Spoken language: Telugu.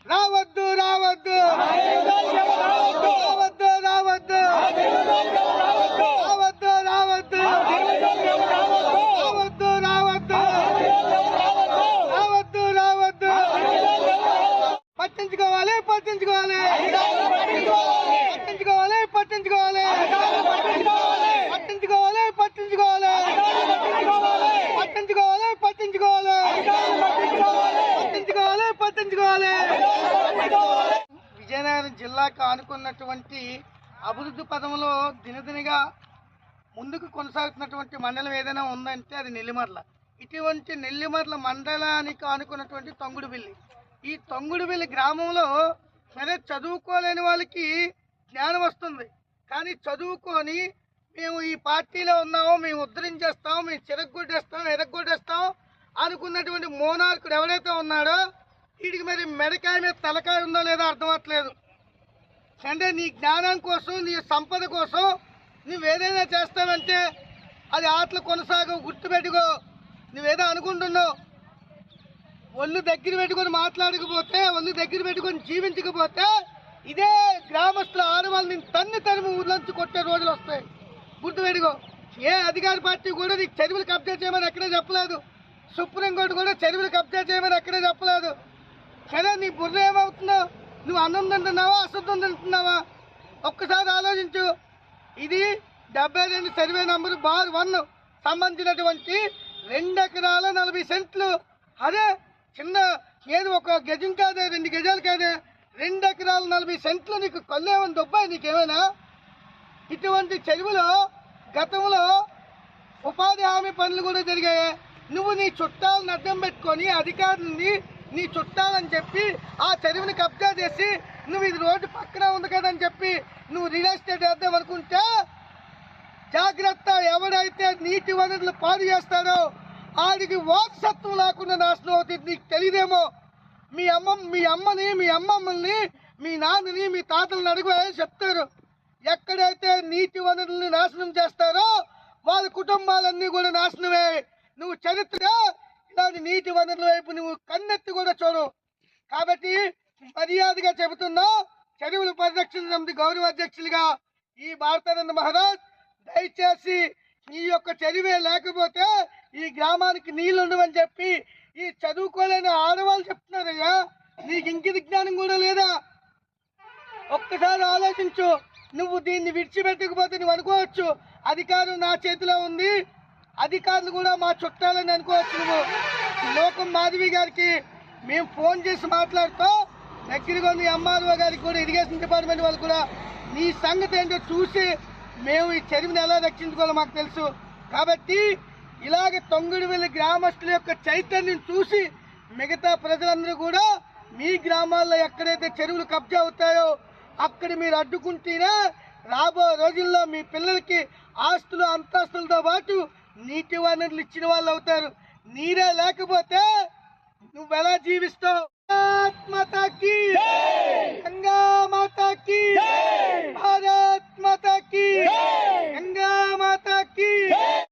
రావద్దు రావద్దు రావద్దు రావద్దు రావద్దు రావద్దు రావద్దు రావద్దు రావద్దు రావద్దు పట్టించుకోవాలి పట్టించుకోవాలి పట్టించుకోవాలి పట్టించుకోవాలి పట్టించుకోవాలి పట్టించుకోవాలి పట్టించుకోవాలి పట్టించుకోవాలి పట్టించుకోవాలి పట్టించుకోవాలి. విజయనగరం జిల్లాకు ఆనుకున్నటువంటి అభివృద్ధి పదంలో దినదినగా ముందుకు కొనసాగుతున్నటువంటి మండలం ఏదైనా ఉందంటే అది నెల్లిమర్ల. ఇటువంటి నెల్లిమర్ల మండలానికి ఆనుకున్నటువంటి తొంగుడుబిల్లి. ఈ తొంగుడుబిల్లి గ్రామంలో సరే చదువుకోలేని వాళ్ళకి జ్ఞానం వస్తుంది, కానీ చదువుకొని మేము ఈ పార్టీలో ఉన్నాము, మేము ఉద్ధరించేస్తాం, మేము చిరగొట్టేస్తాం ఎరగొట్టేస్తాం అనుకున్నటువంటి మోనార్కుడు ఎవరైతే ఉన్నాడో వీడికి మరి మెడకాయ మీద తలకాయ ఉందో లేదో అర్థమవట్లేదు. అంటే నీ జ్ఞానం కోసం, నీ సంపద కోసం నువ్వేదైనా చేస్తావంటే అది ఆటలు కొనసాగవు. గుర్తుపెట్టుకో, నువ్వేదో అనుకుంటున్నావు. ఒళ్ళు దగ్గర పెట్టుకొని మాట్లాడకపోతే, ఒళ్ళు దగ్గర పెట్టుకొని జీవించకపోతే ఇదే గ్రామస్తుల ఆడవాళ్ళని తన్ని తరిమి ఊళ్ళొంచి కొట్టే రోజులు వస్తాయి. గుర్తుపెట్టుకో. ఏ అధికార పార్టీ కూడా నీకు చెరువులు కబ్జా చేయమని ఎక్కడే చెప్పలేదు. సుప్రీంకోర్టు కూడా చెరువులు కబ్జా చేయమని ఎక్కడే చెప్పలేదు. సరే, నీ బుర్ర ఏమవుతుందో? నువ్వు అన్నం తింటున్నావా అశుద్ధం తింటున్నావా? ఒక్కసారి ఆలోచించు. ఇది 72 సర్వే నంబరు /1 సంబంధించినటువంటి 2 ఎకరాల 40 సెంట్లు. అదే చిన్న ఏది ఒక గజం కాదే, 2 గజాలు కాదే, 2 ఎకరాల 40 సెంట్లు. నీకు కొల్లేమని దొబ్బాయి నీకేమైనా? ఇటువంటి చెరువులో గతంలో ఉపాధి హామీ పనులు కూడా జరిగాయి. నువ్వు నీ చుట్టాలను అడ్డం పెట్టుకొని అధికారులని నీ చుట్టాలని చెప్పి ఆ చెరువుని కబ్జా చేసి నువ్వు ఇది రోడ్డు పక్కన ఉంది కదని చెప్పి నువ్వు రియల్ ఎస్టేట్ వేద్దాం అనుకుంటే జాగ్రత్త. ఎవడైతే నీటి వనరులు పాడు చేస్తాడో ఆడికి వారసత్వం లేకుండా నాశనం అవుతుంది. నీకు తెలియదేమో. మీ అమ్మని మీ అమ్మమ్మల్ని మీ నాన్నని మీ తాతలను అడుగు చెప్తారు. ఎక్కడైతే నీటి వనరుల్ని నాశనం చేస్తారో వాళ్ళ కుటుంబాలన్నీ కూడా నాశనమే. నువ్వు చరిత్ర ఇలాంటి నీటి వనరుల వైపు నువ్వు కన్నెత్తి కూడా చూడు. కాబట్టి మర్యాదగా చెబుతున్నా, చెరువుల పరిరక్షణ సమితి గౌరవ అధ్యక్షులుగా ఈ భారతానంద మహారాజ్, దయచేసి ఈ యొక్క చెరువే లేకపోతే ఈ గ్రామానికి నీళ్లు ఉండవని చెప్పి ఈ చదువుకోలేని ఆడవాళ్ళు చెప్తున్నారయ్యా. నీకు ఇంకిది జ్ఞానం కూడా లేదా? ఒక్కసారి ఆలోచించు. నువ్వు దీన్ని విడిచిపెట్టకపోతే నువ్వు అనుకోవచ్చు అధికారం నా చేతిలో ఉంది, అధికారులు కూడా మా చుట్టాలని అనుకోవచ్చు. నువ్వు లోకం మాధవి గారికి మేము ఫోన్ చేసి మాట్లాడుతూ దగ్గరగా ఉంది ఎంఆర్ఓ గారికి కూడా, ఇరిగేషన్ డిపార్ట్మెంట్ వాళ్ళు కూడా నీ సంగతి ఏంటో చూసి మేము ఈ చెరువుని ఎలా రక్షించుకోవాలో మాకు తెలుసు. కాబట్టి ఇలాగ తొంగుడువెల్లి గ్రామస్తుల యొక్క చైతన్యం చూసి మిగతా ప్రజలందరూ కూడా మీ గ్రామాల్లో ఎక్కడైతే చెరువులు కబ్జా అవుతాయో అక్కడ మీరు అడ్డుకుంటేనే రాబో రోజుల్లో మీ పిల్లలకి ఆస్తులు అంతస్తులతో పాటు నీటి వనరులు ఇచ్చిన వాళ్ళు అవుతారు. నీరే లేకపోతే నువ్వెలా జీవిస్తావు? భారత్ మాతా కీ జై, గంగా మాతా కీ జై, భారత్ మాతా కీ జై, గంగా